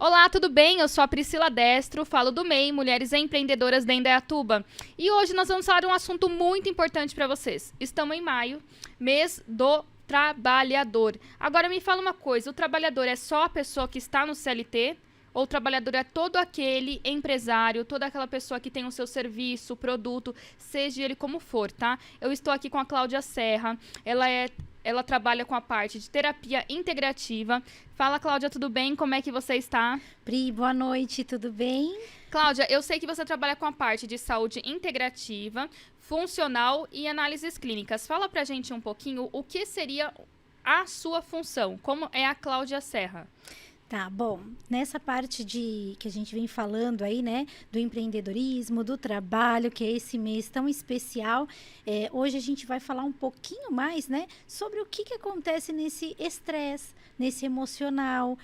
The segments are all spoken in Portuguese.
Olá, tudo bem? Eu sou a Priscila Destro, falo do MEI, Mulheres Empreendedoras de Indaiatuba. E hoje nós vamos falar de um assunto muito importante para vocês. Estamos em maio, mês do trabalhador. Agora me fala uma coisa, o trabalhador é só a pessoa que está no CLT? Ou o trabalhador é todo aquele empresário, toda aquela pessoa que tem o seu serviço, produto, seja ele como for, tá? Eu estou aqui com a Cláudia Serra, ela trabalha com a parte de terapia integrativa. Fala, Cláudia, tudo bem? Como é que você está? Pri, boa noite, tudo bem? Cláudia, eu sei que você trabalha com a parte de saúde integrativa, funcional e análises clínicas. Fala pra gente um pouquinho o que seria a sua função, como é a Cláudia Serra. Tá, bom, nessa parte de que a gente vem falando aí, né, do empreendedorismo, do trabalho, que é esse mês tão especial, hoje a gente vai falar um pouquinho mais, né, sobre o que acontece nesse estresse, nesse emocional,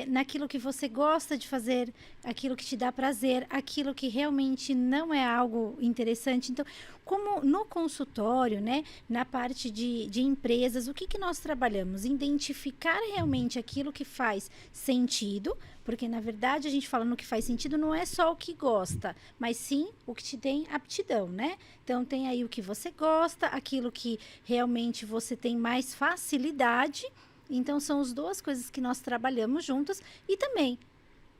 naquilo que você gosta de fazer, aquilo que te dá prazer, aquilo que realmente não é algo interessante. Então, como no consultório, né, na parte de empresas, o que nós trabalhamos? Identificar realmente aquilo que faz sentido, porque na verdade a gente falando no que faz sentido não é só o que gosta, mas sim o que te tem aptidão, né? Então tem aí o que você gosta, aquilo que realmente você tem mais facilidade. Então são as duas coisas que nós trabalhamos juntas e também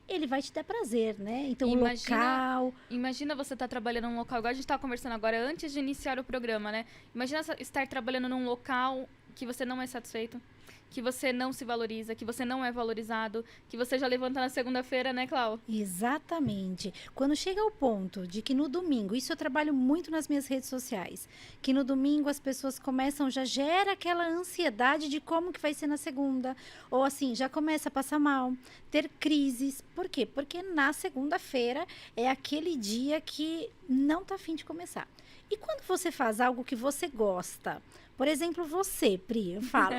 ele vai te dar prazer, né? Então, o local. Imagina você estar trabalhando num local, igual a gente estava conversando agora, antes de iniciar o programa, né? Imagina estar trabalhando num local que você não é satisfeito, que você não se valoriza, que você não é valorizado, que você já levanta na segunda-feira, né, Clau? Exatamente. Quando chega ao ponto de que no domingo, isso eu trabalho muito nas minhas redes sociais, que no domingo as pessoas começam, já gera aquela ansiedade de como que vai ser na segunda, ou assim, já começa a passar mal, ter crises. Por quê? Porque na segunda-feira é aquele dia que não tá afim de começar. E quando você faz algo que você gosta, por exemplo, você, Pri, eu falo,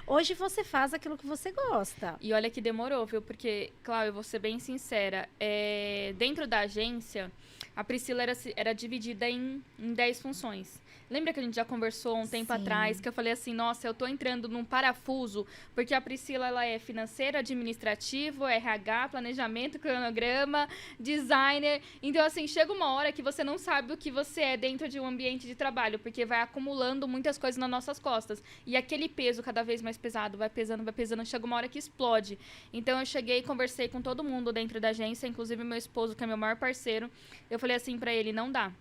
hoje você faz aquilo que você gosta. E olha que demorou, viu? Porque, Clau, eu vou ser bem sincera, dentro da agência, a Priscila era dividida em 10 funções. Lembra que a gente já conversou um tempo atrás, que eu falei assim, nossa, eu tô entrando num parafuso, porque a Priscila, ela é financeira, administrativo, RH, planejamento, cronograma, designer. Então, assim, chega uma hora que você não sabe o que você é dentro de um ambiente de trabalho, porque vai acumulando muitas coisas nas nossas costas. E aquele peso cada vez mais pesado, vai pesando, chega uma hora que explode. Então, eu cheguei e conversei com todo mundo dentro da agência, inclusive meu esposo, que é meu maior parceiro. Eu falei assim pra ele, não dá.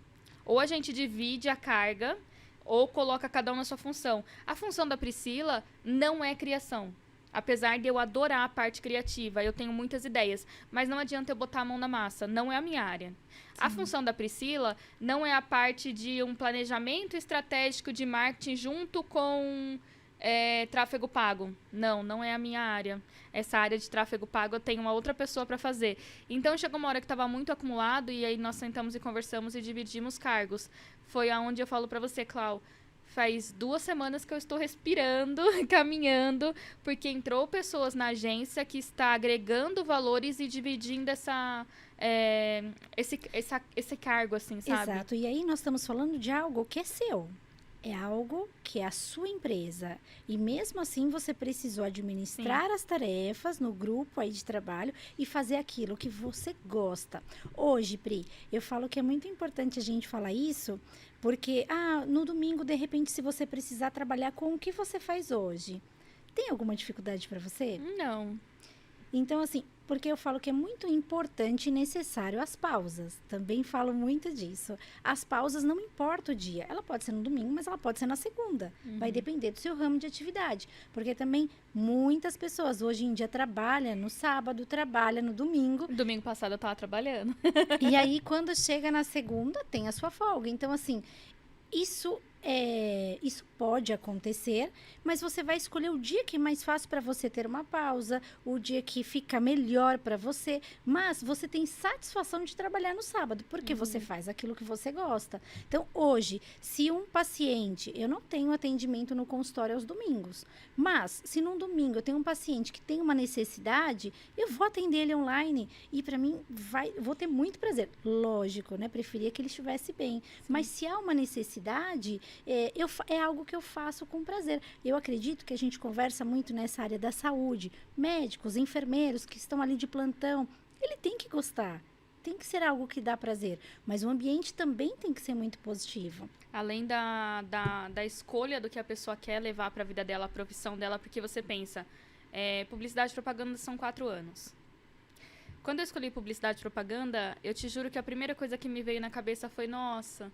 Ou a gente divide a carga, ou coloca cada um na sua função. A função da Priscila não é criação. Apesar de eu adorar a parte criativa, eu tenho muitas ideias, mas não adianta eu botar a mão na massa, não é a minha área. Sim. A função da Priscila não é a parte de um planejamento estratégico de marketing junto com tráfego pago. Não é a minha área. Essa área de tráfego pago eu tenho uma outra pessoa para fazer. Então chegou uma hora que estava muito acumulado e aí nós sentamos e conversamos e dividimos cargos. Foi aonde eu falo para você, Clau, faz 2 semanas que eu estou respirando, caminhando, porque entrou pessoas na agência que está agregando valores e dividindo esse cargo, assim, sabe? Exato. E aí nós estamos falando de algo que é seu. É algo que é a sua empresa. E mesmo assim você precisou administrar Sim. as tarefas no grupo aí de trabalho e fazer aquilo que você gosta. Hoje, Pri, eu falo que é muito importante a gente falar isso, porque no domingo, de repente, se você precisar trabalhar com o que você faz hoje, tem alguma dificuldade para você? Não. Então, assim, porque eu falo que é muito importante e necessário as pausas. Também falo muito disso. As pausas não importa o dia. Ela pode ser no domingo, mas ela pode ser na segunda. Vai depender do seu ramo de atividade. Porque também muitas pessoas hoje em dia trabalham no sábado, trabalham no domingo. Domingo passado eu estava trabalhando. E aí, quando chega na segunda, tem a sua folga. Então, assim, isso pode acontecer, mas você vai escolher o dia que é mais fácil para você ter uma pausa, o dia que fica melhor para você, mas você tem satisfação de trabalhar no sábado, porque você faz aquilo que você gosta. Então, hoje, se um paciente, eu não tenho atendimento no consultório aos domingos, mas se num domingo eu tenho um paciente que tem uma necessidade, eu vou atender ele online e para mim vou ter muito prazer. Lógico, né? Preferia que ele estivesse bem, mas se há uma necessidade, É algo que eu faço com prazer. Eu acredito que a gente conversa muito nessa área da saúde. Médicos, enfermeiros que estão ali de plantão, ele tem que gostar. Tem que ser algo que dá prazer. Mas o ambiente também tem que ser muito positivo. Além da escolha do que a pessoa quer levar para a vida dela, a profissão dela, porque você pensa, publicidade e propaganda são 4 anos. Quando eu escolhi publicidade e propaganda, eu te juro que a primeira coisa que me veio na cabeça foi, nossa,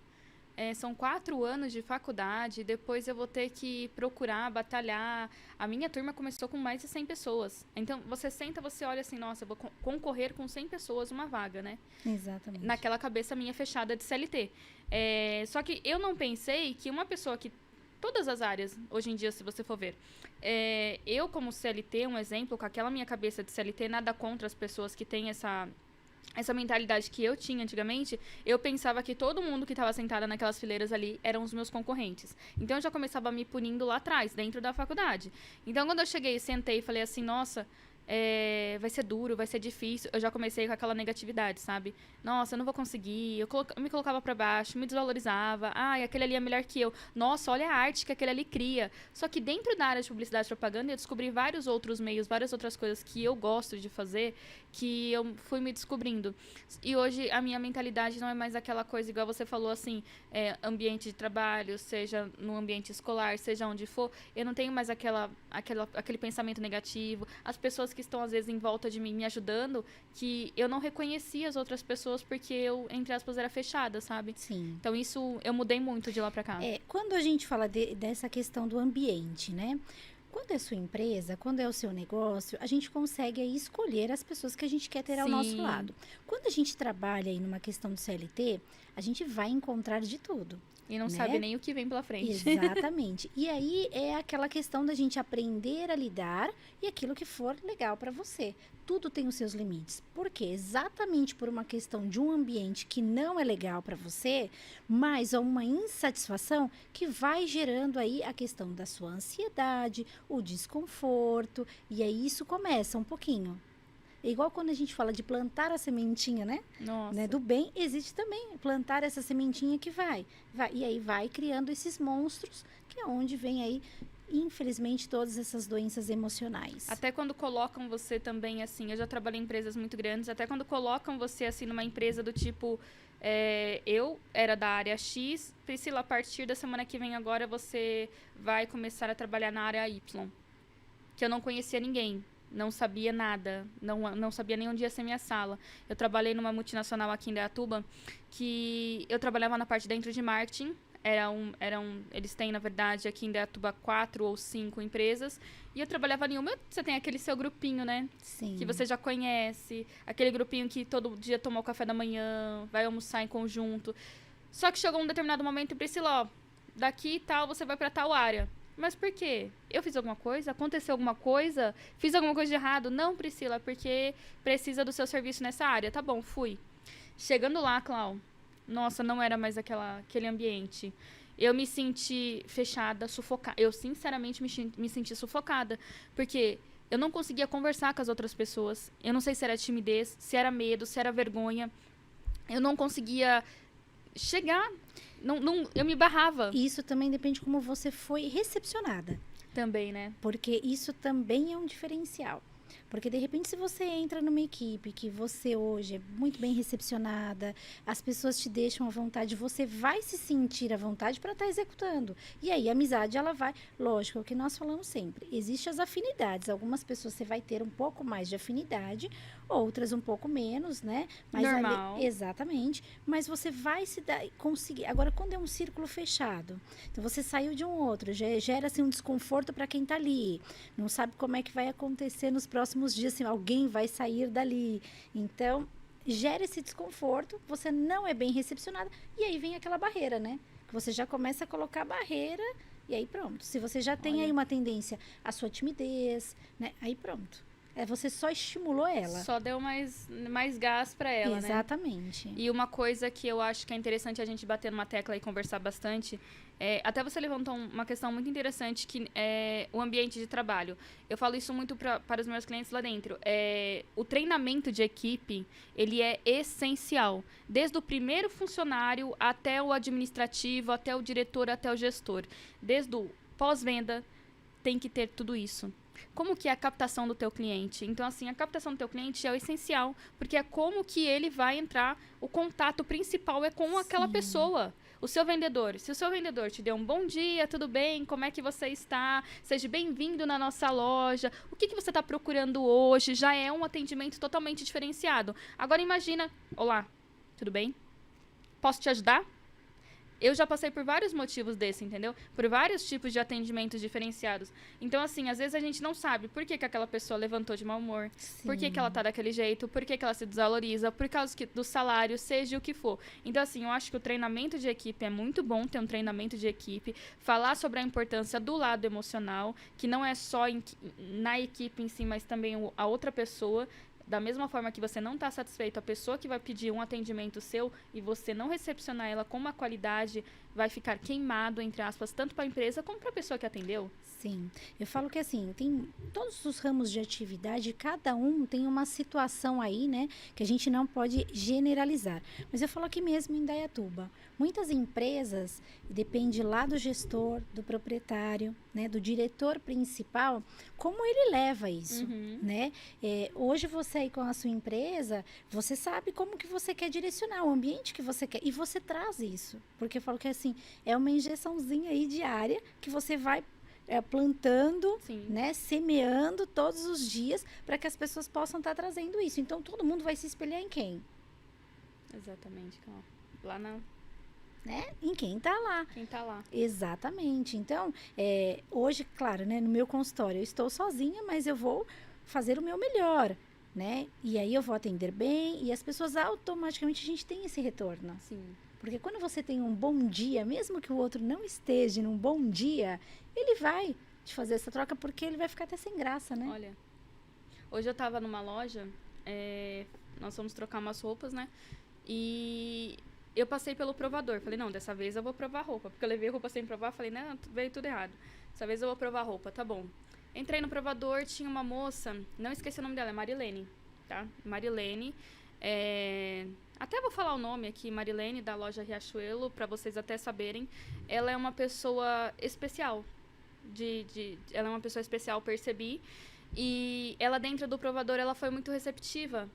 são 4 anos de faculdade, depois eu vou ter que procurar, batalhar. A minha turma começou com mais de 100 pessoas. Então, você senta, você olha assim, nossa, eu vou concorrer com 100 pessoas uma vaga, né? Exatamente. Naquela cabeça minha fechada de CLT. Só que eu não pensei que uma pessoa que... Todas as áreas, hoje em dia, se você for ver. Eu, como CLT, um exemplo, com aquela minha cabeça de CLT, nada contra as pessoas que têm essa mentalidade que eu tinha antigamente, eu pensava que todo mundo que estava sentada naquelas fileiras ali eram os meus concorrentes. Então, eu já começava me punindo lá atrás, dentro da faculdade. Então, quando eu cheguei, sentei e falei assim, nossa... vai ser duro, vai ser difícil. Eu já comecei com aquela negatividade, sabe? Nossa, eu não vou conseguir. Eu me colocava pra baixo, me desvalorizava. Ai, aquele ali é melhor que eu. Nossa, olha a arte que aquele ali cria. Só que dentro da área de publicidade e propaganda, eu descobri vários outros meios, várias outras coisas que eu gosto de fazer, que eu fui me descobrindo. E hoje a minha mentalidade não é mais aquela coisa, igual você falou, assim, ambiente de trabalho, seja no ambiente escolar, seja onde for. Eu não tenho mais aquele pensamento negativo. As pessoas que estão, às vezes, em volta de mim, me ajudando, que eu não reconhecia as outras pessoas porque eu, entre aspas, era fechada, sabe? Sim. Então, isso, eu mudei muito de lá pra cá. Quando a gente fala dessa questão do ambiente, né? Quando é sua empresa, quando é o seu negócio, a gente consegue aí escolher as pessoas que a gente quer ter ao nosso lado. Quando a gente trabalha aí numa questão do CLT, a gente vai encontrar de tudo. E não né? sabe nem o que vem pela frente. Exatamente. E aí é aquela questão da gente aprender a lidar e aquilo que for legal para você. Tudo tem os seus limites. Por quê? Exatamente por uma questão de um ambiente que não é legal para você, mas uma insatisfação que vai gerando aí a questão da sua ansiedade, o desconforto, e aí isso começa um pouquinho. É igual quando a gente fala de plantar a sementinha, né? Nossa. Né? Do bem, existe também plantar essa sementinha que vai. E aí vai criando esses monstros, que é onde vem aí, infelizmente, todas essas doenças emocionais. Até quando colocam você também, assim, eu já trabalhei em empresas muito grandes, até quando colocam você, assim, numa empresa do tipo, eu era da área X, Priscila, a partir da semana que vem agora você vai começar a trabalhar na área Y. Que eu não conhecia ninguém. Não sabia nada, não sabia nem onde ia ser minha sala. Eu trabalhei numa multinacional aqui em Indaiatuba, que eu trabalhava na parte dentro de marketing. Eles têm, na verdade, aqui em Indaiatuba 4 ou 5 empresas. E eu trabalhava em uma, você tem aquele seu grupinho, né? Sim. Que você já conhece. Aquele grupinho que todo dia tomou café da manhã, vai almoçar em conjunto. Só que chegou um determinado momento e Priscila, ó, daqui e tal, você vai pra tal área. Mas por quê? Eu fiz alguma coisa? Aconteceu alguma coisa? Fiz alguma coisa de errado? Não, Priscila, porque precisa do seu serviço nessa área. Tá bom, fui. Chegando lá, Clau, nossa, não era mais aquele ambiente. Eu me senti fechada, sufocada. Eu, sinceramente, me senti sufocada. Porque eu não conseguia conversar com as outras pessoas. Eu não sei se era timidez, se era medo, se era vergonha. Eu não conseguia chegar... eu me barrava. Isso também depende de como você foi recepcionada. Também, né? Porque isso também é um diferencial. Porque, de repente, se você entra numa equipe que você hoje é muito bem recepcionada, as pessoas te deixam à vontade, você vai se sentir à vontade para estar executando. E aí, a amizade, ela vai... Lógico, é o que nós falamos sempre. Existem as afinidades. Algumas pessoas você vai ter um pouco mais de afinidade, outras um pouco menos, né? Mas normal. Exatamente. Mas você vai conseguir... Agora, quando é um círculo fechado, então você saiu de um outro, gera-se um desconforto para quem está ali. Não sabe como é que vai acontecer nos próximos dias, assim, alguém vai sair dali. Então, gera esse desconforto, você não é bem recepcionada, e aí vem aquela barreira, né? Que você já começa a colocar barreira, e aí pronto. Se você já tem aí uma tendência à sua timidez, né? Aí pronto. Você só estimulou ela. Só deu mais gás para ela, né? Exatamente. E uma coisa que eu acho que é interessante a gente bater numa tecla e conversar bastante, até você levantou uma questão muito interessante, que é o ambiente de trabalho. Eu falo isso muito para os meus clientes lá dentro. O treinamento de equipe, ele é essencial. Desde o primeiro funcionário até o administrativo, até o diretor, até o gestor. Desde o pós-venda, tem que ter tudo isso. Como que é a captação do teu cliente? Então, assim, a captação do teu cliente é o essencial, porque é como que ele vai entrar, o contato principal é com aquela pessoa. O seu vendedor, se o seu vendedor te deu um bom dia, tudo bem, como é que você está? Seja bem-vindo na nossa loja. O que você está procurando hoje? Já é um atendimento totalmente diferenciado. Agora imagina, olá, tudo bem? Posso te ajudar? Eu já passei por vários motivos desse, entendeu? Por vários tipos de atendimentos diferenciados. Então, assim, às vezes a gente não sabe por que aquela pessoa levantou de mau humor, por que ela tá daquele jeito, por que ela se desvaloriza, por causa do salário, seja o que for. Então, assim, eu acho que o treinamento de equipe é muito bom, ter um treinamento de equipe, falar sobre a importância do lado emocional, que não é só na equipe em si, mas também a outra pessoa. Da mesma forma que você não está satisfeito, a pessoa que vai pedir um atendimento seu e você não recepcionar ela com uma qualidade, vai ficar queimado, entre aspas, tanto para a empresa como para a pessoa que atendeu. Sim, eu falo que assim, tem todos os ramos de atividade, cada um tem uma situação aí, né, que a gente não pode generalizar. Mas eu falo aqui mesmo em Indaiatuba, muitas empresas, depende lá do gestor, do proprietário, né, do diretor principal, como ele leva isso, né? Hoje você aí com a sua empresa, você sabe como que você quer direcionar, o ambiente que você quer, e você traz isso, porque eu falo que assim, é uma injeçãozinha aí diária que você vai plantando, né, semeando todos os dias para que as pessoas possam estar trazendo isso. Então, todo mundo vai se espelhar em quem? Exatamente. Lá na... Né? Em quem está lá. Quem está lá. Exatamente. Então, hoje, claro, né, no meu consultório eu estou sozinha, mas eu vou fazer o meu melhor, né? E aí eu vou atender bem e as pessoas automaticamente a gente tem esse retorno. Sim. Porque quando você tem um bom dia, mesmo que o outro não esteja num bom dia, ele vai te fazer essa troca porque ele vai ficar até sem graça, né? Olha, hoje eu tava numa loja, nós fomos trocar umas roupas, né? E eu passei pelo provador. Falei, não, dessa vez eu vou provar roupa. Porque eu levei roupa sem provar, falei, não, veio tudo errado. Dessa vez eu vou provar roupa, tá bom. Entrei no provador, tinha uma moça, não esqueci o nome dela, é Marilene, tá? Marilene, até vou falar o nome aqui, Marilene, da loja Riachuelo, para vocês até saberem. Ela é uma pessoa especial. Ela é uma pessoa especial, percebi. E ela, dentro do provador, ela foi muito receptiva.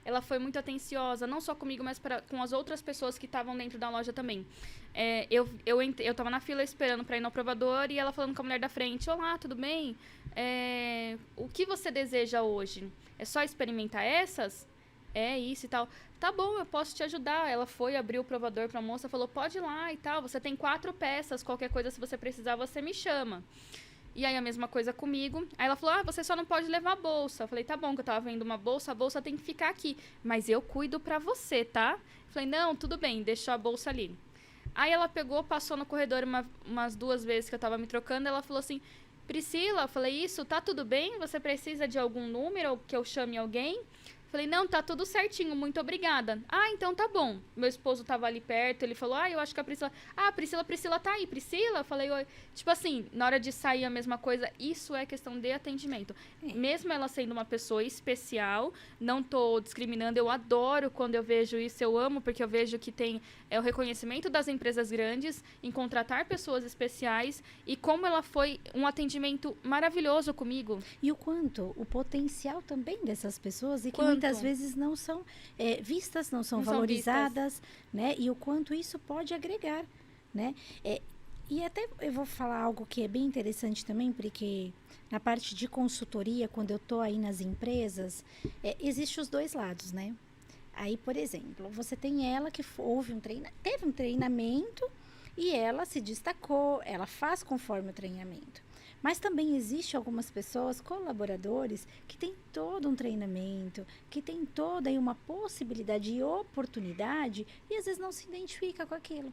Ela foi muito atenciosa, não só comigo, mas com as outras pessoas que estavam dentro da loja também. Eu tava na fila esperando para ir no provador e ela falando com a mulher da frente: olá, tudo bem? O que você deseja hoje? É só experimentar essas? É isso e tal. Tá bom, eu posso te ajudar. Ela foi, abriu o provador pra moça, falou, pode ir lá e tal. Você tem 4 peças, qualquer coisa, se você precisar, você me chama. E aí a mesma coisa comigo. Aí ela falou, você só não pode levar a bolsa. Eu falei, tá bom, que eu tava vendo uma bolsa, a bolsa tem que ficar aqui. Mas eu cuido pra você, tá? Eu falei, não, tudo bem, deixou a bolsa ali. Aí ela pegou, passou no corredor umas 2 vezes que eu tava me trocando, ela falou assim, Priscila, eu falei, isso, tá tudo bem? Você precisa de algum número ou que eu chame alguém? Falei, não, tá tudo certinho, muito obrigada. Ah, então tá bom. Meu esposo tava ali perto, ele falou, eu acho que a Priscila... Ah, Priscila tá aí, Priscila? Eu falei, oi. Tipo assim, na hora de sair a mesma coisa, isso é questão de atendimento. Mesmo ela sendo uma pessoa especial, não tô discriminando, eu adoro quando eu vejo isso, eu amo, porque eu vejo que tem o reconhecimento das empresas grandes em contratar pessoas especiais e como ela foi um atendimento maravilhoso comigo. E o quanto, o potencial também dessas pessoas e que muitas vezes não são vistas, não são valorizadas, né? E o quanto isso pode agregar, né? E até eu vou falar algo que é bem interessante também, porque na parte de consultoria, quando eu tô aí nas empresas, existe os 2 lados, né? Aí, por exemplo, você tem ela que teve um treinamento e ela se destacou, ela faz conforme o treinamento. Mas também existe algumas pessoas, colaboradores, que têm todo um treinamento, que têm toda aí uma possibilidade e oportunidade e às vezes não se identifica com aquilo.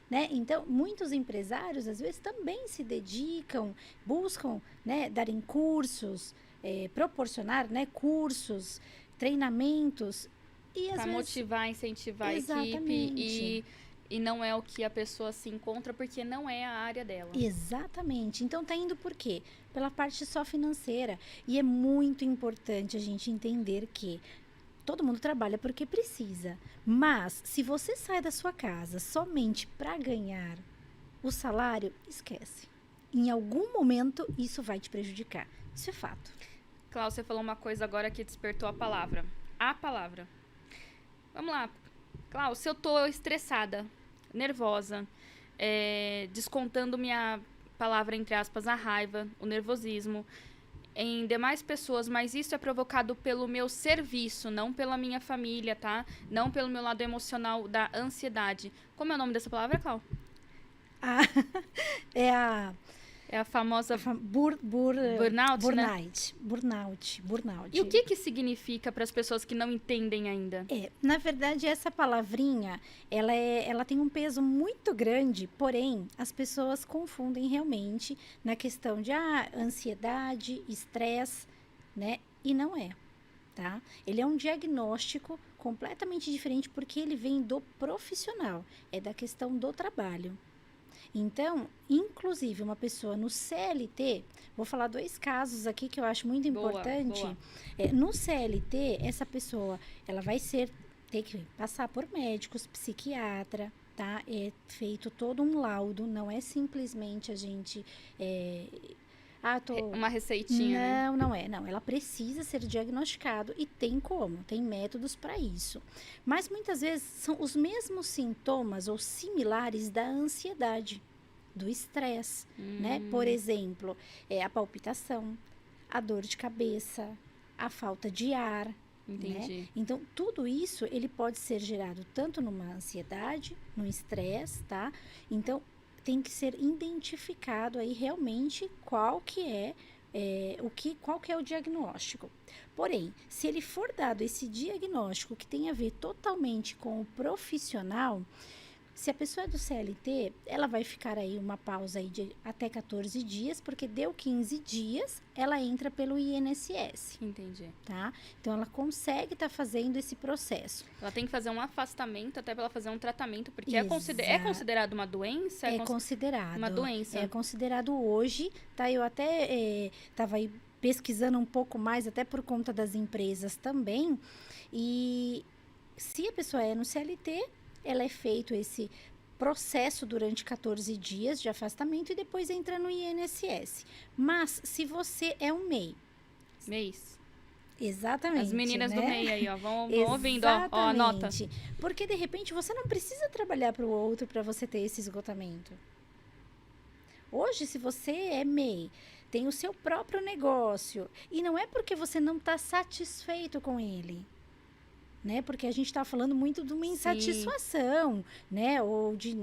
Né? Então, muitos empresários, às vezes, também se dedicam, buscam, né, darem cursos, proporcionar, né, cursos, treinamentos e às Para vezes motivar, incentivar a equipe exatamente. e não é o que a pessoa se encontra porque não é a área dela. Exatamente. Então tá indo por quê? Pela parte só financeira. E é muito importante a gente entender que todo mundo trabalha porque precisa. Mas se você sai da sua casa somente para ganhar o salário, esquece. Em algum momento isso vai te prejudicar. Isso é fato. Cláudia, você falou uma coisa agora que despertou a palavra. A palavra. Vamos lá. Cláudia, se eu tô estressada, nervosa, descontando minha palavra, entre aspas, a raiva, o nervosismo, em demais pessoas, mas isso é provocado pelo meu serviço, não pela minha família, tá? Não pelo meu lado emocional da ansiedade. Como é o nome dessa palavra, Cláudia? Ah, é a É a famosa burnout, né? burnout. E o que significa para as pessoas que não entendem ainda? Na verdade, essa palavrinha, ela tem um peso muito grande, porém, as pessoas confundem realmente na questão de ansiedade, estresse, né? E não é, tá? Ele é um diagnóstico completamente diferente porque ele vem do profissional, é da questão do trabalho. Então, inclusive, uma pessoa no CLT, vou falar 2 casos aqui que eu acho muito importante. Boa. No CLT, essa pessoa, ela vai ter que passar por médicos, psiquiatra, tá? É feito todo um laudo, não é simplesmente a gente... Uma receitinha, né? Não é. Não, ela precisa ser diagnosticado e tem como, tem métodos para isso. Mas muitas vezes são os mesmos sintomas ou similares da ansiedade, do estresse, né? Por exemplo, a palpitação, a dor de cabeça, a falta de ar. Entendi. Né? Então, tudo isso ele pode ser gerado tanto numa ansiedade, no estresse, tá? Então, tem que ser identificado aí realmente qual que é o diagnóstico. Porém, se ele for dado esse diagnóstico que tem a ver totalmente com o profissional, se a pessoa é do CLT, ela vai ficar aí uma pausa aí de até 14 dias, porque deu 15 dias, ela entra pelo INSS. Entendi. Tá? Então, ela consegue estar fazendo esse processo. Ela tem que fazer um afastamento até para ela fazer um tratamento, porque é considerado uma doença? É considerado. Uma doença. É considerado hoje, tá? Eu até estava aí pesquisando um pouco mais, até por conta das empresas também, e se a pessoa é no CLT, ela é feito esse processo durante 14 dias de afastamento e depois entra no INSS. Mas se você é um MEI. Mês. Exatamente. As meninas, né, do MEI aí, ó, vão ouvindo, ó, anota. Porque de repente você não precisa trabalhar para o outro para você ter esse esgotamento. Hoje, se você é MEI, tem o seu próprio negócio e não é porque você não está satisfeito com ele. Né? Porque a gente está falando muito de uma insatisfação, né? Ou de...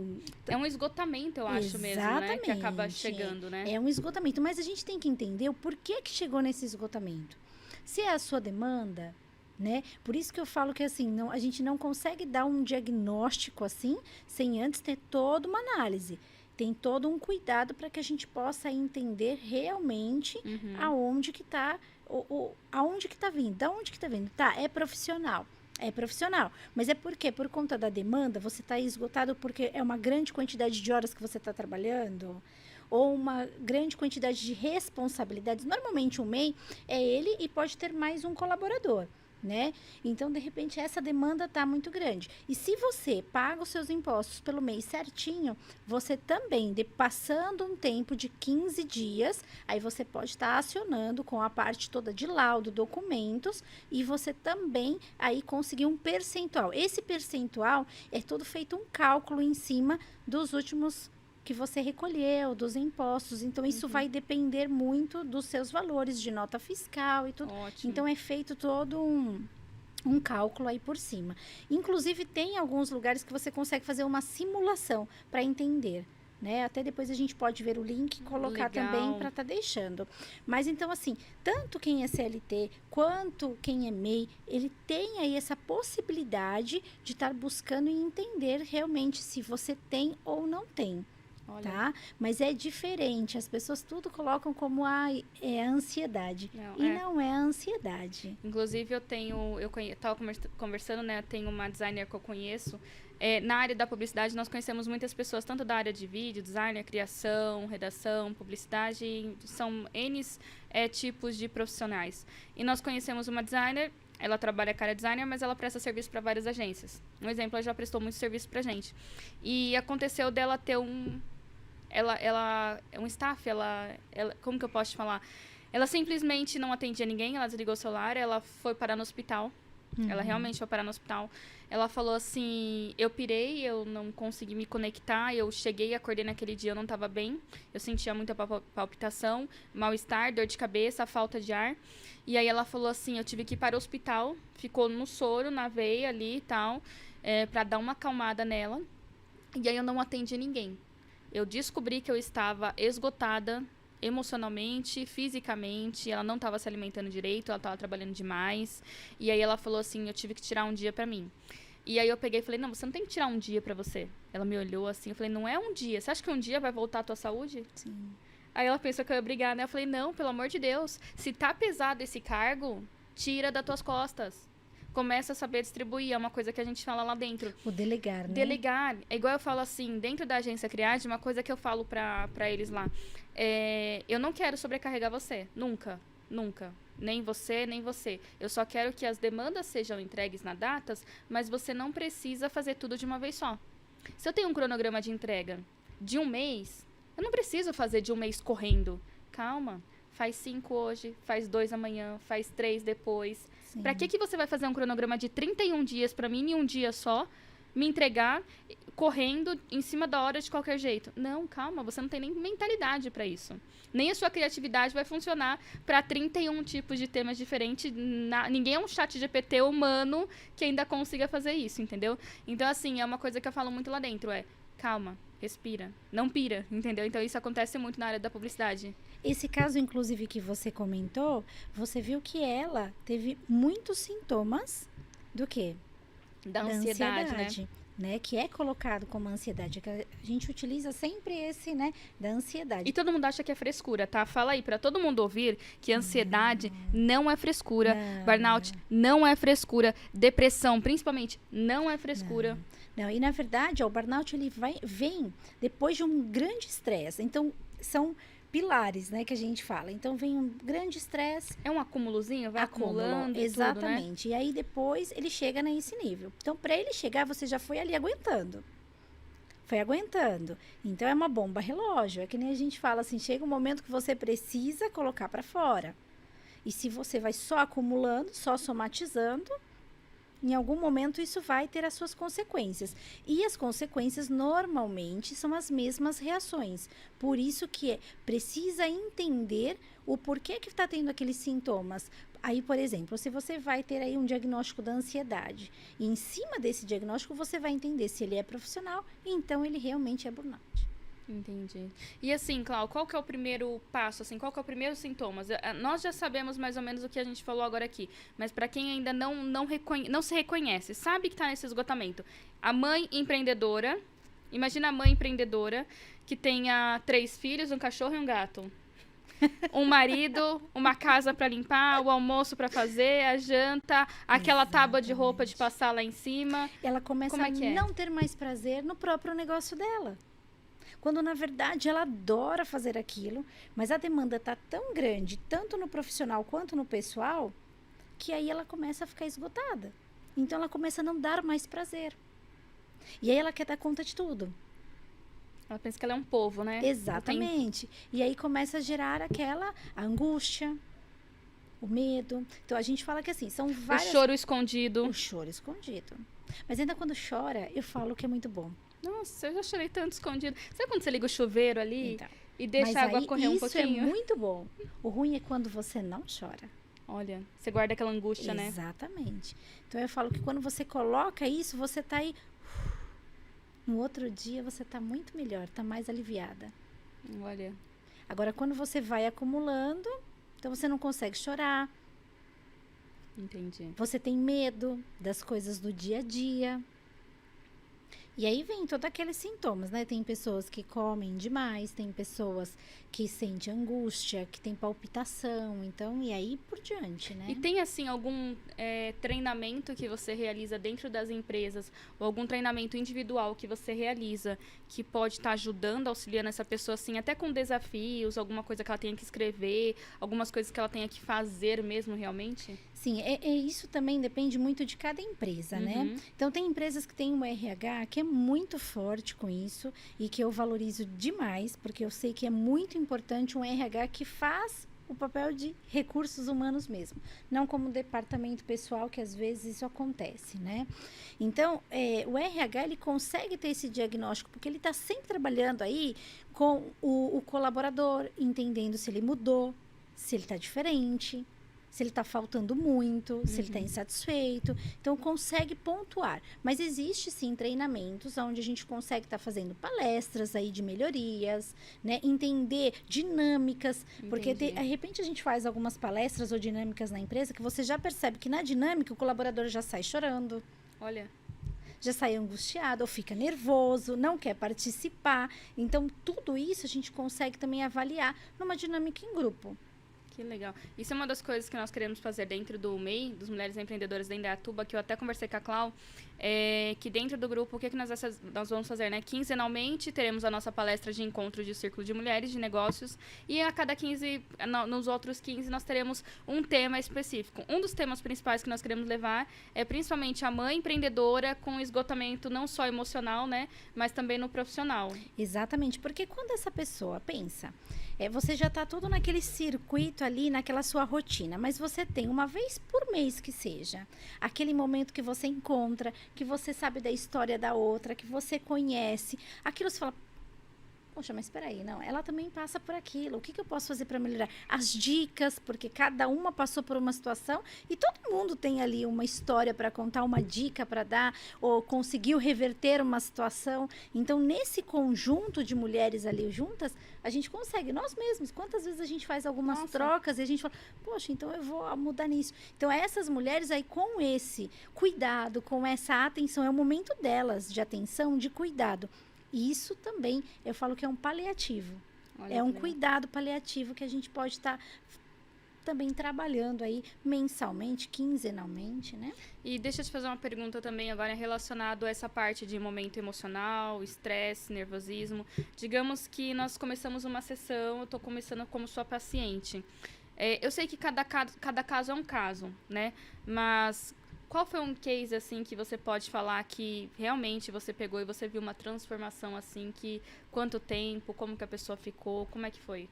É um esgotamento, eu acho mesmo, né? Que acaba chegando, né? É um esgotamento, mas a gente tem que entender o porquê que chegou nesse esgotamento. Se é a sua demanda, né? Por isso que eu falo que assim, a gente não consegue dar um diagnóstico assim, sem antes ter toda uma análise. Tem todo um cuidado para que a gente possa entender realmente aonde que está, aonde que está vindo, da onde que está vindo. Tá, é profissional. É profissional. Mas é por quê? Por conta da demanda, você está esgotado porque é uma grande quantidade de horas que você está trabalhando? Ou uma grande quantidade de responsabilidades? Normalmente, um MEI é ele e pode ter mais um colaborador, né? Então, de repente, essa demanda está muito grande. E se você paga os seus impostos pelo mês certinho, você também, passando um tempo de 15 dias, aí você pode estar acionando com a parte toda de laudo, documentos, e você também aí conseguir um percentual. Esse percentual é todo feito um cálculo em cima dos últimos que você recolheu, dos impostos. Então, isso vai depender muito dos seus valores de nota fiscal e tudo. Ótimo. Então, é feito todo um cálculo aí por cima. Inclusive, tem alguns lugares que você consegue fazer uma simulação para entender. Né? Até depois a gente pode ver o link e colocar também para estar deixando. Mas, então, assim, tanto quem é CLT quanto quem é MEI, ele tem aí essa possibilidade de estar buscando e entender realmente se você tem ou não tem. Olha. Tá? Mas é diferente. As pessoas tudo colocam como é a ansiedade. Não é a ansiedade. Inclusive, tava conversando, né? Tem uma designer que eu conheço. Na área da publicidade, nós conhecemos muitas pessoas, tanto da área de vídeo, design, criação, redação, publicidade. São N tipos de profissionais. E nós conhecemos uma designer. Ela trabalha com a área designer, mas ela presta serviço para várias agências. Um exemplo, ela já prestou muito serviço pra gente. E aconteceu dela ter ela é um staff, ela, como que eu posso te falar? Ela simplesmente não atendia ninguém, ela desligou o celular, ela foi parar no hospital. Ela realmente foi parar no hospital. Ela falou assim, eu pirei, eu não consegui me conectar, eu cheguei, acordei naquele dia, eu não estava bem. Eu sentia muita palpitação, mal-estar, dor de cabeça, falta de ar. E aí ela falou assim, eu tive que ir para o hospital, ficou no soro, na veia ali e tal, para dar uma acalmada nela. E aí eu não atendi ninguém. Eu descobri que eu estava esgotada emocionalmente, fisicamente, ela não estava se alimentando direito, ela estava trabalhando demais. E aí ela falou assim, eu tive que tirar um dia pra mim. E aí eu peguei e falei, não, você não tem que tirar um dia pra você. Ela me olhou assim, eu falei, não é um dia. Você acha que um dia vai voltar a tua saúde? Sim. Aí ela pensou que eu ia brigar, né? Eu falei, não, pelo amor de Deus, se tá pesado esse cargo, tira das tuas costas. Começa a saber distribuir, é uma coisa que a gente fala lá dentro. O delegar, né? Delegar. É igual eu falo assim, dentro da agência Criade, uma coisa que eu falo pra eles lá. Eu não quero sobrecarregar você. Nunca. Nunca. Nem você, nem você. Eu só quero que as demandas sejam entregues na datas, mas você não precisa fazer tudo de uma vez só. Se eu tenho um cronograma de entrega de um mês, eu não preciso fazer de um mês correndo. Calma. Faz 5 hoje, faz 2 amanhã, faz 3 depois. Sim. Pra que você vai fazer um cronograma de 31 dias pra mim em um dia só, me entregar correndo em cima da hora de qualquer jeito? Não, calma, você não tem nem mentalidade pra isso. Nem a sua criatividade vai funcionar pra 31 tipos de temas diferentes. Ninguém é um chat GPT humano que ainda consiga fazer isso, entendeu? Então, assim, é uma coisa que eu falo muito lá dentro, calma, respira, não pira, entendeu? Então, isso acontece muito na área da publicidade. Esse caso, inclusive, que você comentou, você viu que ela teve muitos sintomas do quê? Da ansiedade, né? Que é colocado como ansiedade. Que a gente utiliza sempre esse, né? Da ansiedade. E todo mundo acha que é frescura, tá? Fala aí pra todo mundo ouvir que ansiedade não é frescura. Não. Burnout não é frescura. Depressão, principalmente, não é frescura. Não, e na verdade, o burnout ele vem depois de um grande estresse. Então, são pilares, né, que a gente fala. Então, vem um grande estresse. É um acumulozinho, vai acumulando. Exatamente. Tudo, né? E aí, depois, ele chega nesse nível. Então, para ele chegar, você já foi ali aguentando. Foi aguentando. Então, é uma bomba relógio. É que nem a gente fala assim, chega um momento que você precisa colocar para fora. E se você vai só acumulando, só somatizando, em algum momento isso vai ter as suas consequências. E as consequências normalmente são as mesmas reações. Por isso que precisa entender o porquê que está tendo aqueles sintomas. Aí, por exemplo, se você vai ter aí um diagnóstico da ansiedade, e em cima desse diagnóstico você vai entender se ele é profissional, então ele realmente é burnout. Entendi. E assim, Clau, qual que é o primeiro passo, assim, qual que é o primeiro sintoma? Nós já sabemos mais ou menos o que a gente falou agora aqui, mas para quem ainda não se reconhece, sabe que tá nesse esgotamento. A mãe empreendedora, imagina a mãe empreendedora que tenha 3 filhos, um cachorro e um gato. Um marido, uma casa para limpar, o almoço para fazer, a janta, aquela tábua de roupa de passar lá em cima. Ela começa a não ter mais prazer no próprio negócio dela. Quando, na verdade, ela adora fazer aquilo, mas a demanda está tão grande, tanto no profissional quanto no pessoal, que aí ela começa a ficar esgotada. Então, ela começa a não dar mais prazer. E aí, ela quer dar conta de tudo. Ela pensa que ela é um povo, né? Exatamente. E aí, começa a gerar a angústia, o medo. Então, a gente fala que, assim, são várias... O choro escondido. O choro escondido. Mas ainda quando chora, eu falo que é muito bom. Nossa, eu já chorei tanto escondido. Sabe quando você liga o chuveiro ali e deixa a água correr um pouquinho? Isso é muito bom. O ruim é quando você não chora. Olha, você guarda aquela angústia, né? Exatamente. Então, eu falo que quando você coloca isso, você tá aí... No outro dia, você tá muito melhor, tá mais aliviada. Olha. Agora, quando você vai acumulando, então você não consegue chorar. Entendi. Você tem medo das coisas do dia a dia. E aí vem todos aqueles sintomas, né? Tem pessoas que comem demais, tem pessoas que sentem angústia, que tem palpitação, então, e aí por diante, né? E tem, assim, algum treinamento que você realiza dentro das empresas, ou algum treinamento individual que você realiza, que pode estar ajudando, auxiliando essa pessoa, assim, até com desafios, alguma coisa que ela tenha que escrever, algumas coisas que ela tenha que fazer mesmo, realmente? Sim, isso também depende muito de cada empresa, né? Então, tem empresas que têm um RH que é muito forte com isso e que eu valorizo demais, porque eu sei que é muito importante um RH que faz o papel de recursos humanos mesmo, não como departamento pessoal, que às vezes isso acontece, né? Então, o RH, ele consegue ter esse diagnóstico, porque ele está sempre trabalhando aí com o colaborador, entendendo se ele mudou, se ele está diferente, se ele está faltando muito, se ele está insatisfeito. Então, consegue pontuar. Mas existe, sim, treinamentos onde a gente consegue estar fazendo palestras aí de melhorias, né? Entender dinâmicas. Porque, de repente, a gente faz algumas palestras ou dinâmicas na empresa que você já percebe que, na dinâmica, o colaborador já sai chorando. Olha. Já sai angustiado, ou fica nervoso, não quer participar. Então, tudo isso a gente consegue também avaliar numa dinâmica em grupo. Que legal. Isso é uma das coisas que nós queremos fazer dentro do MEI, dos Mulheres Empreendedoras da Indaiatuba, que eu até conversei com a Clau, que dentro do grupo, o que nós vamos fazer, né? Quinzenalmente, teremos a nossa palestra de encontro de círculo de mulheres, de negócios, e a cada 15, nos outros 15, nós teremos um tema específico. Um dos temas principais que nós queremos levar é principalmente a mãe empreendedora com esgotamento não só emocional, né? Mas também no profissional. Exatamente, porque quando essa pessoa pensa... você já está tudo naquele circuito ali, naquela sua rotina, mas você tem uma vez por mês que seja, aquele momento que você encontra, que você sabe da história da outra, que você conhece, aquilo você fala, poxa, mas espera aí, não, ela também passa por aquilo, o que eu posso fazer para melhorar? As dicas, porque cada uma passou por uma situação e todo mundo tem ali uma história para contar, uma dica para dar, ou conseguiu reverter uma situação. Então, nesse conjunto de mulheres ali juntas, a gente consegue, nós mesmos, quantas vezes a gente faz algumas trocas e a gente fala, poxa, então eu vou mudar nisso. Então, essas mulheres aí com esse cuidado, com essa atenção, é o momento delas de atenção, de cuidado. E isso também, eu falo que é um paliativo. Olha, é um cuidado paliativo que a gente pode estar também trabalhando aí mensalmente, quinzenalmente, né? E deixa eu te fazer uma pergunta também agora relacionado a essa parte de momento emocional, estresse, nervosismo. Digamos que nós começamos uma sessão, eu estou começando como sua paciente. Eu sei que cada caso é um caso, né? Mas... qual foi um case, assim, que você pode falar que realmente você pegou e você viu uma transformação, assim, que quanto tempo, como que a pessoa ficou, como é que foi?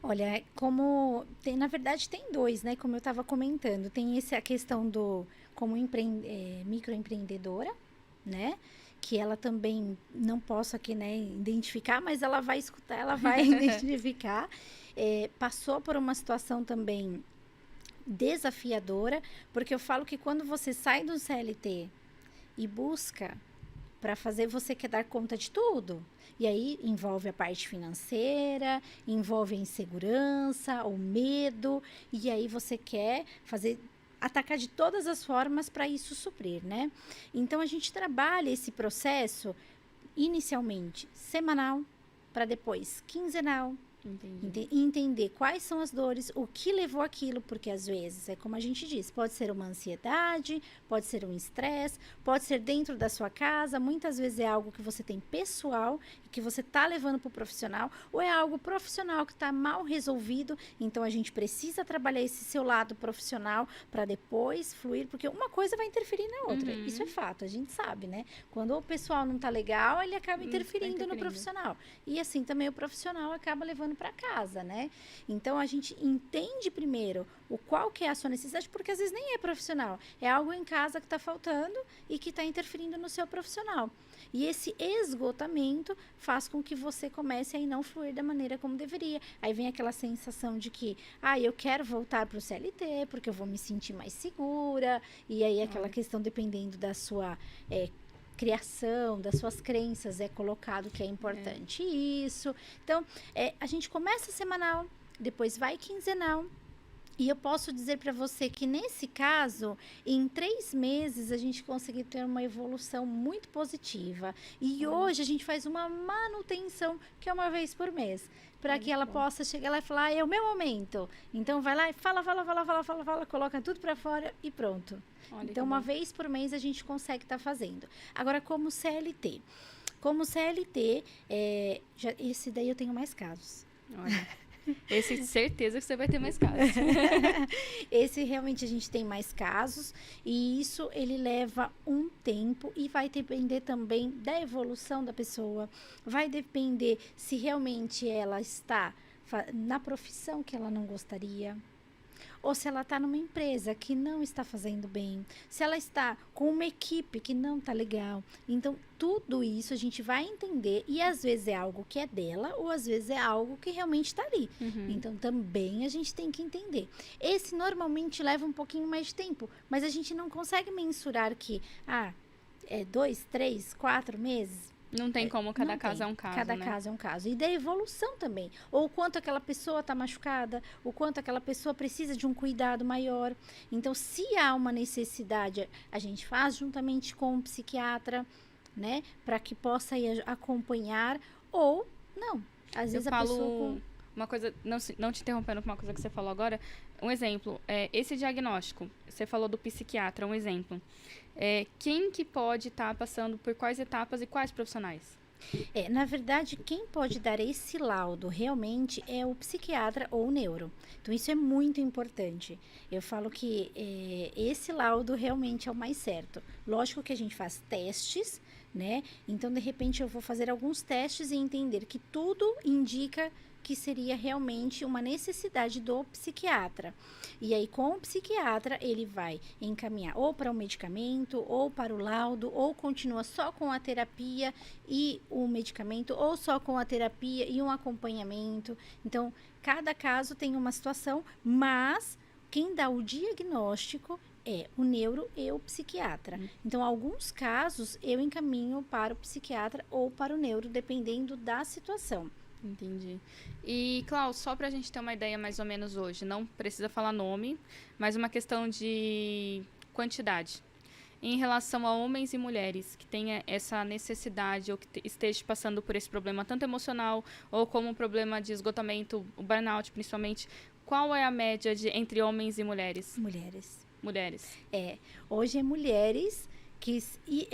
Olha, na verdade tem dois, né, como eu estava comentando, tem a questão do, como microempreendedora, né, que ela também, não posso aqui, né, identificar, mas ela vai escutar, ela vai identificar, passou por uma situação também desafiadora, porque eu falo que quando você sai do CLT e busca para fazer, você quer dar conta de tudo. E aí envolve a parte financeira, envolve a insegurança, o medo, e aí você quer atacar de todas as formas para isso suprir, né? Então a gente trabalha esse processo inicialmente semanal, para depois quinzenal. Entender quais são as dores, o que levou aquilo, porque às vezes, é como a gente diz, pode ser uma ansiedade, pode ser um estresse, pode ser dentro da sua casa, muitas vezes é algo que você tem pessoal e que você está levando para o profissional, ou é algo profissional que está mal resolvido, então a gente precisa trabalhar esse seu lado profissional para depois fluir, porque uma coisa vai interferir na outra, isso é fato, a gente sabe, né? Quando o pessoal não está legal, ele acaba interferindo no profissional, e assim também o profissional acaba levando para casa, né? Então a gente entende primeiro qual que é a sua necessidade, porque às vezes nem é profissional, é algo em casa que está faltando e que está interferindo no seu profissional. E esse esgotamento faz com que você comece a não fluir da maneira como deveria. Aí vem aquela sensação de que, eu quero voltar para o CLT, porque eu vou me sentir mais segura, e aí aquela questão, dependendo da sua criação, das suas crenças, é colocado que é importante isso. Então, a gente começa semanal, depois vai quinzenal, E eu posso dizer para você que, nesse caso, em 3 meses, a gente conseguiu ter uma evolução muito positiva. E hoje a gente faz uma manutenção, que é uma vez por mês, para que ela possa chegar lá e falar, é o meu momento. Então, vai lá e fala, coloca tudo para fora e pronto. Olha, então, uma vez por mês, a gente consegue estar fazendo. Agora, como CLT. Como CLT, esse daí eu tenho mais casos. Olha. Esse, certeza que você vai ter mais casos. Esse realmente a gente tem mais casos, e isso ele leva um tempo e vai depender também da evolução da pessoa, vai depender se realmente ela está na profissão que ela não gostaria, ou se ela está numa empresa que não está fazendo bem, se ela está com uma equipe que não está legal. Então, tudo isso a gente vai entender, e às vezes é algo que é dela, ou às vezes é algo que realmente está ali. Então, também a gente tem que entender. Esse normalmente leva um pouquinho mais de tempo, mas a gente não consegue mensurar que, é 2, 3, 4 meses. Não tem como, cada caso é um caso, Cada caso é um caso. E da evolução também. Ou o quanto aquela pessoa está machucada, o quanto aquela pessoa precisa de um cuidado maior. Então, se há uma necessidade, a gente faz juntamente com o psiquiatra, né? Para que possa ir acompanhar, ou não. Às vezes a pessoa... Uma coisa, não te interrompendo com uma coisa que você falou agora, um exemplo, esse diagnóstico, você falou do psiquiatra, um exemplo. Quem que pode estar passando por quais etapas e quais profissionais? Na verdade, quem pode dar esse laudo realmente é o psiquiatra ou o neuro. Então, isso é muito importante. Eu falo que esse laudo realmente é o mais certo. Lógico que a gente faz testes, né? Então, de repente, eu vou fazer alguns testes e entender que tudo indica que seria realmente uma necessidade do psiquiatra. E aí, com o psiquiatra, ele vai encaminhar ou para o medicamento, ou para o laudo, ou continua só com a terapia e o medicamento, ou só com a terapia e um acompanhamento. Então, cada caso tem uma situação, mas quem dá o diagnóstico é o neuro e o psiquiatra. Então, alguns casos, eu encaminho para o psiquiatra ou para o neuro, dependendo da situação. Entendi. E, Clau, só pra gente ter uma ideia mais ou menos hoje, não precisa falar nome, mas uma questão de quantidade. Em relação a homens e mulheres que tenham essa necessidade ou que esteja passando por esse problema, tanto emocional ou como um problema de esgotamento, o burnout principalmente, qual é a média entre homens e mulheres? Mulheres. Hoje é mulheres que...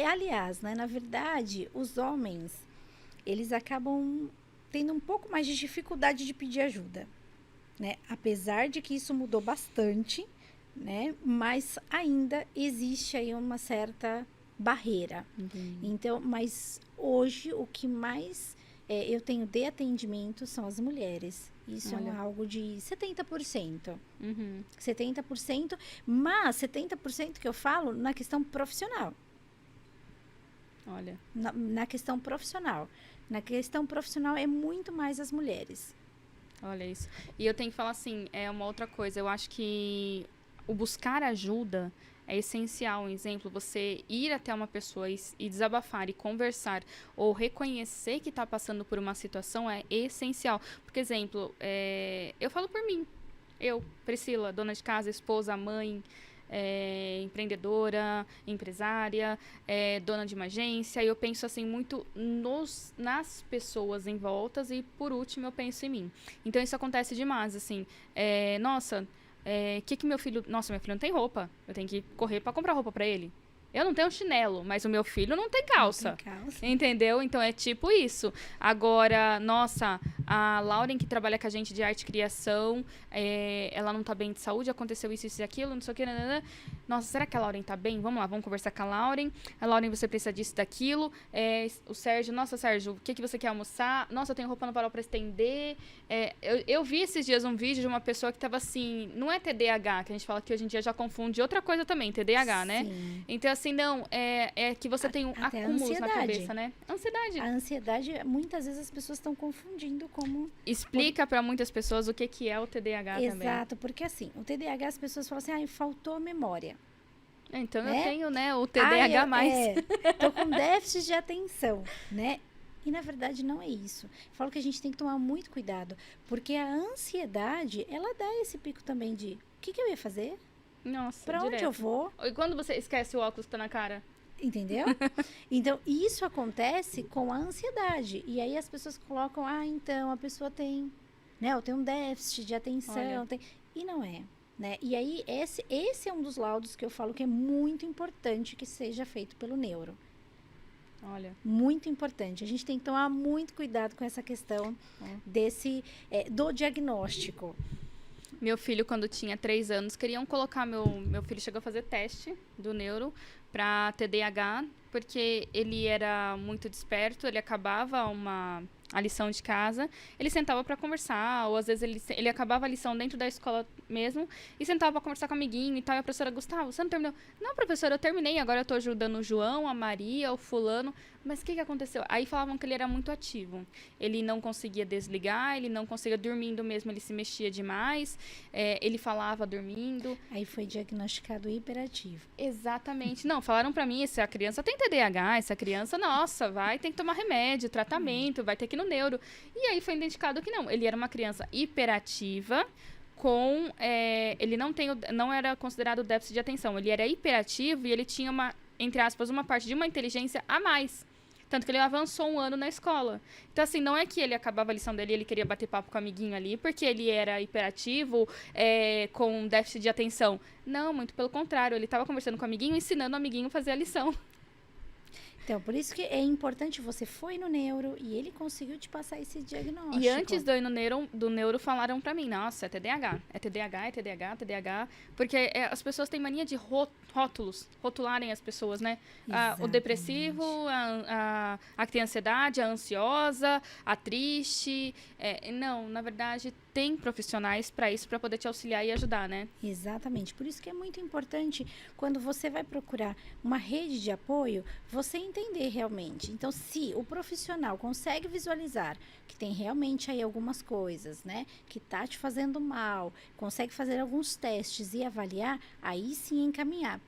aliás, né, na verdade, os homens, eles acabam tendo um pouco mais de dificuldade de pedir ajuda, né? Apesar de que isso mudou bastante, né? Mas ainda existe aí uma certa barreira. Então, mas hoje o que mais eu tenho de atendimento são as mulheres. Isso é algo de 70%. 70%, mas 70% que eu falo na questão profissional. Olha. Na questão profissional. Na questão profissional é muito mais as mulheres. Olha isso. E eu tenho que falar assim, uma outra coisa. Eu acho que o buscar ajuda é essencial. Um exemplo, você ir até uma pessoa e desabafar e conversar ou reconhecer que está passando por uma situação é essencial. Por exemplo, eu falo por mim. Eu, Priscila, dona de casa, esposa, mãe... empreendedora, empresária, dona de uma agência, e eu penso assim muito nas pessoas em voltas e por último eu penso em mim. Então isso acontece demais, assim, que meu filho não tem roupa, eu tenho que correr para comprar roupa para ele. Eu não tenho chinelo, mas o meu filho não tem calça. Não tem calça. Entendeu? Então, é tipo isso. Agora, nossa, a Lauren, que trabalha com a gente de arte e criação, ela não tá bem de saúde, aconteceu isso e aquilo, não sei o que. Nossa, será que a Lauren tá bem? Vamos lá, vamos conversar com a Lauren. A Lauren, você precisa disso, daquilo. O Sérgio, nossa, Sérgio, o que você quer almoçar? Nossa, eu tenho roupa no varal pra estender. Eu vi esses dias um vídeo de uma pessoa que tava assim, não é TDAH, que a gente fala que hoje em dia já confunde outra coisa também, TDAH, né? Sim. Então, assim, não, que você tem acúmulos na cabeça, né? Ansiedade. A ansiedade, muitas vezes as pessoas estão confundindo como... Explica para muitas pessoas o que é o TDAH também. Exato, porque assim, o TDAH as pessoas falam assim, faltou a memória. Então eu tenho, né, o TDAH mais. Tô com déficit de atenção, né? E na verdade não é isso. Eu falo que a gente tem que tomar muito cuidado, porque a ansiedade, ela dá esse pico também de que eu ia fazer? Nossa, Pra onde eu vou? E quando você esquece o óculos que tá na cara? Entendeu? Então, isso acontece com a ansiedade. E aí as pessoas colocam, então, a pessoa tem, né? Ou tem um déficit de atenção. E não é. Né? E aí, esse é um dos laudos que eu falo que é muito importante que seja feito pelo neuro. Olha. Muito importante. A gente tem que tomar muito cuidado com essa questão do diagnóstico. Meu filho, quando tinha 3 anos, queriam colocar meu filho chegou a fazer teste do neuro para TDAH, porque ele era muito desperto, ele acabava a lição de casa, ele sentava para conversar, ou às vezes ele acabava a lição dentro da escola mesmo e sentava para conversar com o amiguinho e tal, e a professora, Gustavo, você não terminou? Não, professora, eu terminei, agora eu tô ajudando o João, a Maria, o fulano, mas o que aconteceu? Aí falavam que ele era muito ativo, ele não conseguia desligar, ele não conseguia dormindo mesmo, ele se mexia demais, ele falava dormindo. Aí foi diagnosticado hiperativo. Exatamente, não, falaram para mim, essa criança tem TDAH, essa criança, nossa, tem que tomar remédio, tratamento, vai ter que ir no neuro. E aí foi identificado que não, ele era uma criança hiperativa ele não era considerado déficit de atenção, ele era hiperativo e ele tinha entre aspas, uma parte de uma inteligência a mais. Tanto que ele avançou 1 ano na escola. Então, assim, não é que ele acabava a lição dele e ele queria bater papo com o amiguinho ali, porque ele era hiperativo, com déficit de atenção. Não, muito pelo contrário. Ele estava conversando com o amiguinho, ensinando o amiguinho a fazer a lição. Então, por isso que é importante, você foi no neuro e ele conseguiu te passar esse diagnóstico. E antes de eu ir no neuro falaram pra mim, nossa, é TDAH. É TDAH, é TDAH, TDAH. Porque as pessoas têm mania de rótulos, rotularem as pessoas, né? O depressivo, a que tem ansiedade, a ansiosa, a triste. Não, na verdade, tem profissionais para isso, para poder te auxiliar e ajudar, né? Exatamente. Por isso que é muito importante, quando você vai procurar uma rede de apoio, você entender realmente. Então, se o profissional consegue visualizar que tem realmente aí algumas coisas, né, que tá te fazendo mal, consegue fazer alguns testes e avaliar, aí sim encaminhar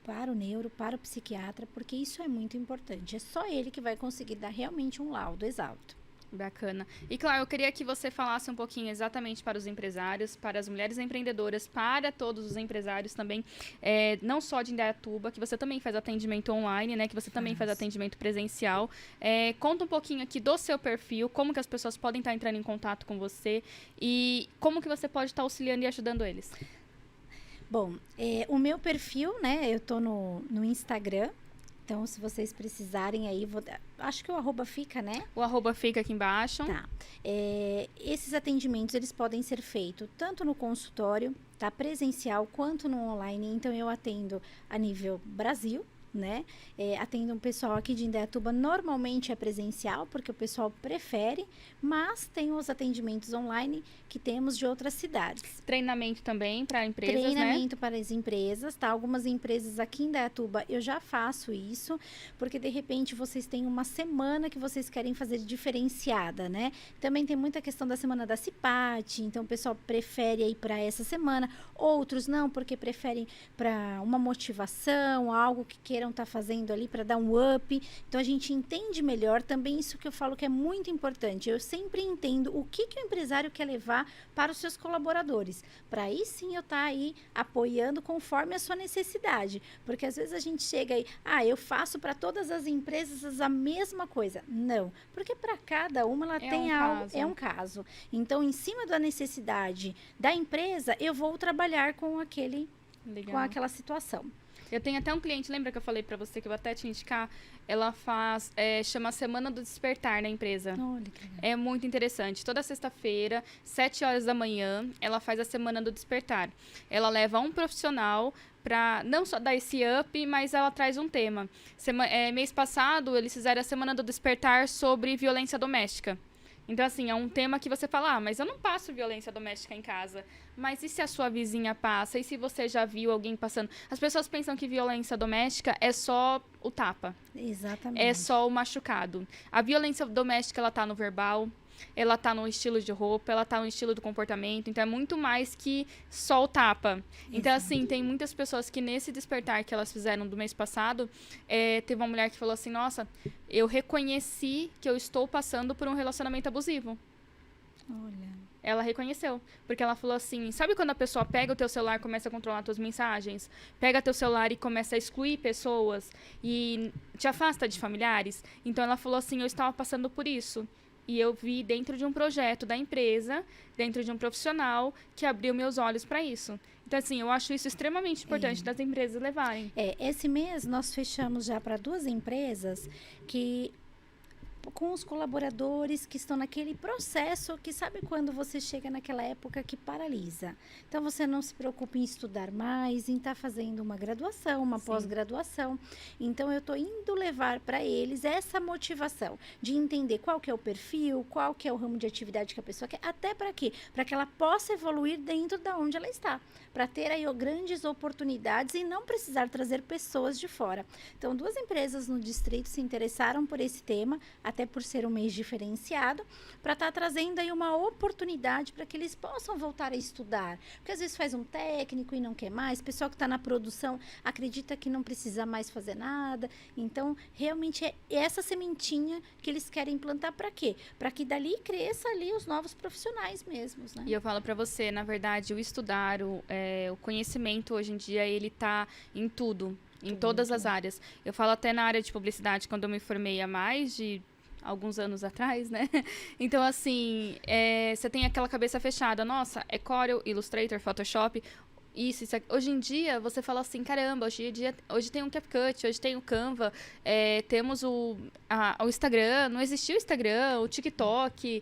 para o neuro, para o psiquiatra, porque isso é muito importante. É só ele que vai conseguir dar realmente um laudo exato. Bacana. E, claro, eu queria que você falasse um pouquinho exatamente para os empresários, para as mulheres empreendedoras, para todos os empresários também, não só de Indaiatuba, que você também faz atendimento online, né? Que você também faz atendimento presencial. Conta um pouquinho aqui do seu perfil, como que as pessoas podem estar entrando em contato com você e como que você pode estar auxiliando e ajudando eles. Bom, o meu perfil, né? Eu tô no Instagram. Então, se vocês precisarem aí, acho que o arroba fica, né? O arroba fica aqui embaixo. Tá. Esses atendimentos, eles podem ser feitos tanto no consultório, tá? Presencial, quanto no online. Então, eu atendo a nível Brasil, né? Atendo um pessoal aqui de Indaiatuba, normalmente é presencial, porque o pessoal prefere, mas tem os atendimentos online que temos de outras cidades. Treinamento também para empresas, Treinamento para as empresas, tá? Algumas empresas aqui em Indaiatuba eu já faço isso, porque de repente vocês têm uma semana que vocês querem fazer diferenciada, né? Também tem muita questão da semana da CIPAT, então o pessoal prefere ir para essa semana, outros não, porque preferem para uma motivação, algo que queiram estar fazendo ali para dar um up. Então a gente entende melhor também isso que eu falo que é muito importante. Eu sempre entendo o que o empresário quer levar para os seus colaboradores, para aí sim eu estar aí apoiando conforme a sua necessidade, porque às vezes a gente chega aí, eu faço para todas as empresas a mesma coisa. Não, porque para cada uma ela tem algo, é um caso. Então, em cima da necessidade da empresa, eu vou trabalhar com aquela situação. Eu tenho até um cliente, lembra que eu falei pra você que eu vou até te indicar? Ela faz, chama Semana do Despertar na empresa. Olha que legal. É muito interessante. Toda sexta-feira, 7 horas da manhã, ela faz a Semana do Despertar. Ela leva um profissional para não só dar esse up, mas ela traz um tema. Mês passado, eles fizeram a Semana do Despertar sobre violência doméstica. Então, assim, é um tema que você fala, mas eu não passo violência doméstica em casa. Mas e se a sua vizinha passa? E se você já viu alguém passando? As pessoas pensam que violência doméstica é só o tapa. Exatamente. É só o machucado. A violência doméstica, ela tá no verbal, ela tá no estilo de roupa, ela tá no estilo do comportamento. Então, é muito mais que só o tapa. Então, assim, tem muitas pessoas que nesse despertar que elas fizeram do mês passado, teve uma mulher que falou assim, nossa, eu reconheci que eu estou passando por um relacionamento abusivo. Olha. ela reconheceu. Porque ela falou assim, sabe quando a pessoa pega o teu celular e começa a controlar tuas mensagens? Pega teu celular e começa a excluir pessoas e te afasta de familiares? Então ela falou assim, eu estava passando por isso. E eu vi dentro de um projeto da empresa, dentro de um profissional, que abriu meus olhos para isso. Então, assim, eu acho isso extremamente importante das empresas levarem. Esse mês nós fechamos já para 2 empresas que com os colaboradores que estão naquele processo que sabe quando você chega naquela época que paralisa. Então, você não se preocupa em estudar mais, em estar fazendo uma graduação, uma pós-graduação. Então, eu estou indo levar para eles essa motivação de entender qual que é o perfil, qual que é o ramo de atividade que a pessoa quer, até para quê? Para que ela possa evoluir dentro da onde ela está, para ter aí grandes oportunidades e não precisar trazer pessoas de fora. Então, 2 empresas no distrito se interessaram por esse tema, até por ser um mês diferenciado, para estar trazendo aí uma oportunidade para que eles possam voltar a estudar. Porque às vezes faz um técnico e não quer mais, o pessoal que está na produção acredita que não precisa mais fazer nada. Então, realmente é essa sementinha que eles querem plantar para quê? Para que dali cresça ali os novos profissionais mesmos, né? E eu falo para você, na verdade, o estudar, o conhecimento hoje em dia, ele tá em tudo, em todas as áreas. Eu falo até na área de publicidade, quando eu me formei há mais de alguns anos atrás, né? Então, assim, você tem aquela cabeça fechada. Nossa, é Corel, Illustrator, Photoshop, isso. Hoje em dia, você fala assim, caramba, hoje tem um CapCut, hoje tem o Canva, temos o Instagram, não existia o Instagram, o TikTok,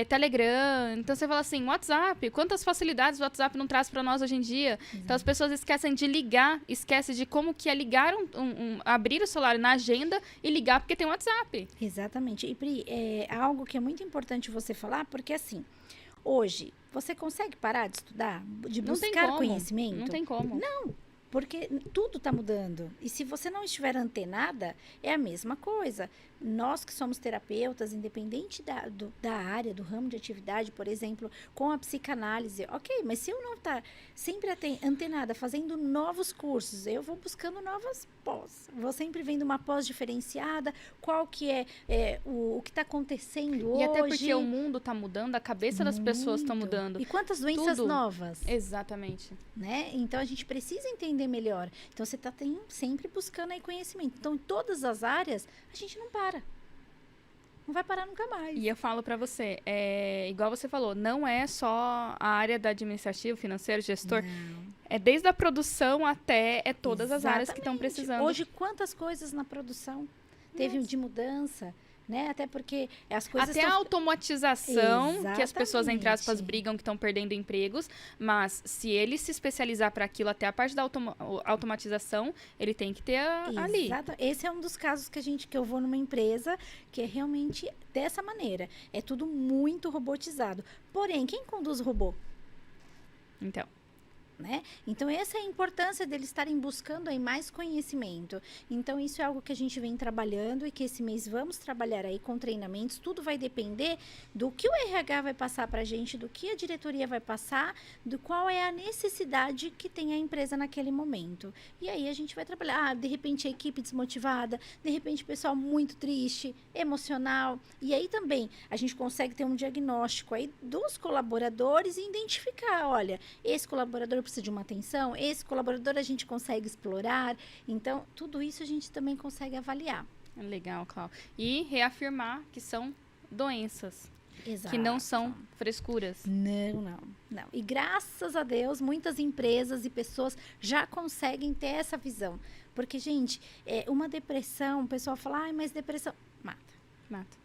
Telegram. Então, você fala assim, WhatsApp, quantas facilidades o WhatsApp não traz para nós hoje em dia? Então, as pessoas esquecem de ligar, esquecem de como que é ligar, abrir o celular na agenda e ligar porque tem o WhatsApp. Exatamente. E, Pri, é algo que é muito importante você falar, porque assim, hoje, você consegue parar de estudar, de buscar conhecimento? Não tem como. Não, porque tudo está mudando. E se você não estiver antenada, é a mesma coisa. Nós que somos terapeutas, independente da área, do ramo de atividade, por exemplo, com a psicanálise, ok, mas se eu não estar sempre antenada, fazendo novos cursos, eu vou buscando novas pós. Vou sempre vendo uma pós diferenciada, qual que o que está acontecendo hoje. E até porque o mundo está mudando, a cabeça das pessoas está mudando. E quantas doenças novas. Exatamente. Né? Então, a gente precisa entender melhor. Então, você está sempre buscando aí conhecimento. Então, em todas as áreas, a gente não para. Não vai parar nunca mais. E eu falo para você, igual você falou, não é só a área da administrativo, financeiro, gestor. Não. É desde a produção até todas as áreas que estão precisando. Hoje, quantas coisas na produção teve de mudança? Né? Até porque as coisas até a automatização, que as pessoas, entre aspas, brigam que estão perdendo empregos, mas se ele se especializar para aquilo, até a parte da automatização, ele tem que ter ali. Exato. Esse é um dos casos que eu vou numa empresa que é realmente dessa maneira. É tudo muito robotizado. Porém, quem conduz o robô? Então. Né? Então, essa é a importância deles estarem buscando aí mais conhecimento. Então, isso é algo que a gente vem trabalhando e que esse mês vamos trabalhar aí com treinamentos. Tudo vai depender do que o RH vai passar para a gente, do que a diretoria vai passar, do qual é a necessidade que tem a empresa naquele momento. E aí, a gente vai trabalhar, de repente, a equipe desmotivada, de repente, o pessoal muito triste, emocional. E aí, também, a gente consegue ter um diagnóstico aí dos colaboradores e identificar, olha, esse colaborador precisa de uma atenção, esse colaborador a gente consegue explorar. Então, tudo isso a gente também consegue avaliar. Legal, Cláudia. E reafirmar que são doenças. Exato. Que não são frescuras. Não. E graças a Deus, muitas empresas e pessoas já conseguem ter essa visão. Porque, gente, uma depressão, o pessoal fala, mas depressão... Mata.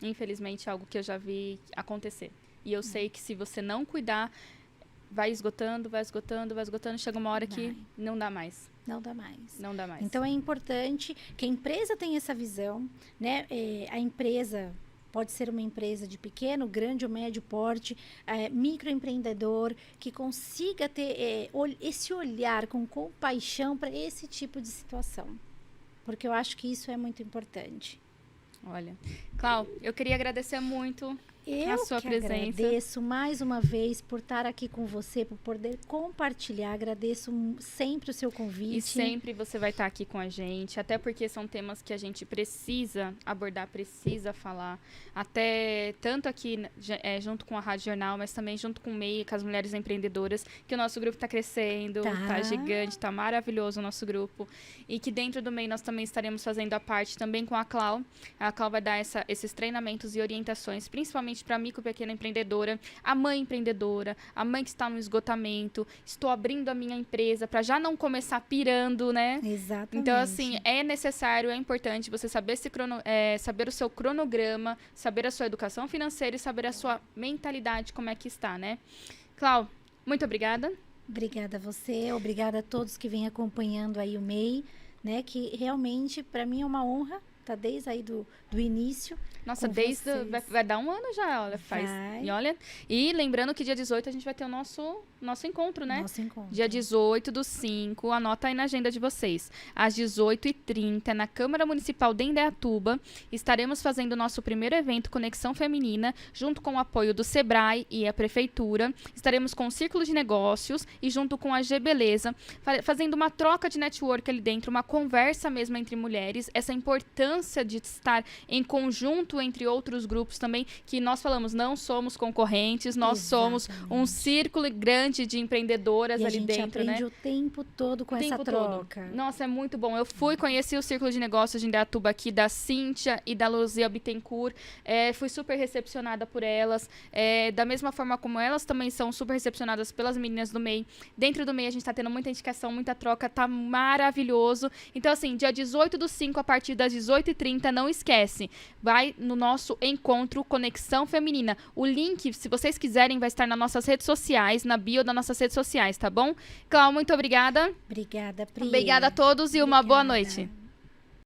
Infelizmente, é algo que eu já vi acontecer. E eu sei que se você não cuidar, vai esgotando, chega uma hora que não dá mais. Não dá mais. Não dá mais. Então, é importante que a empresa tenha essa visão, né? A empresa pode ser uma empresa de pequeno, grande ou médio porte, microempreendedor, que consiga ter esse olhar com compaixão para esse tipo de situação. Porque eu acho que isso é muito importante. Olha, Clau, eu queria agradecer muito Eu a sua que presença. agradeço mais uma vez por estar aqui com você, por poder compartilhar. Agradeço sempre o seu convite. E sempre você vai estar aqui com a gente, até porque são temas que a gente precisa abordar, precisa falar. Até tanto aqui junto com a Rádio Jornal, mas também junto com o MEI, com as mulheres empreendedoras, que o nosso grupo está crescendo, tá gigante, tá maravilhoso o nosso grupo. E que dentro do MEI nós também estaremos fazendo a parte também com a Clau. A Clau vai dar esses treinamentos e orientações, principalmente para a micro e pequena empreendedora, a mãe empreendedora, a mãe que está no esgotamento, estou abrindo a minha empresa para já não começar pirando, né? Exatamente. Então, assim, é necessário, é importante você saber, saber o seu cronograma, saber a sua educação financeira e saber a sua mentalidade, como é que está, né? Clau, muito obrigada. Obrigada a você, obrigada a todos que vêm acompanhando aí o MEI, né? Que realmente, para mim, é uma honra. Tá desde aí do início. Nossa, vai dar um ano já, olha, faz. E olha, e lembrando que dia 18 a gente vai ter o nosso encontro, né? Nosso encontro. Dia 18/5, anota aí na agenda de vocês. Às 18h30, na Câmara Municipal de Indaiatuba, estaremos fazendo o nosso primeiro evento Conexão Feminina, junto com o apoio do Sebrae e a Prefeitura. Estaremos com o Círculo de Negócios e junto com a G Beleza, fazendo uma troca de network ali dentro, uma conversa mesmo entre mulheres, essa importância de estar em conjunto entre outros grupos também, que nós falamos, não somos concorrentes, nós somos um círculo grande de empreendedoras ali dentro, né? A gente aprende o tempo todo com essa troca. Nossa, é muito bom. Eu conheci o Círculo de Negócios de Indaiatuba aqui, da Cíntia e da Luzia Bittencourt, fui super recepcionada por elas, da mesma forma como elas também são super recepcionadas pelas meninas do MEI. Dentro do MEI a gente tá tendo muita indicação, muita troca, tá maravilhoso. Então, assim, dia 18/5, a partir das 18h30, não esquece, vai no nosso encontro Conexão Feminina. O link, se vocês quiserem, vai estar nas nossas redes sociais, na bio das nossas redes sociais, tá bom? Clau, muito obrigada. Obrigada, Pri. Obrigada a todos e uma boa noite.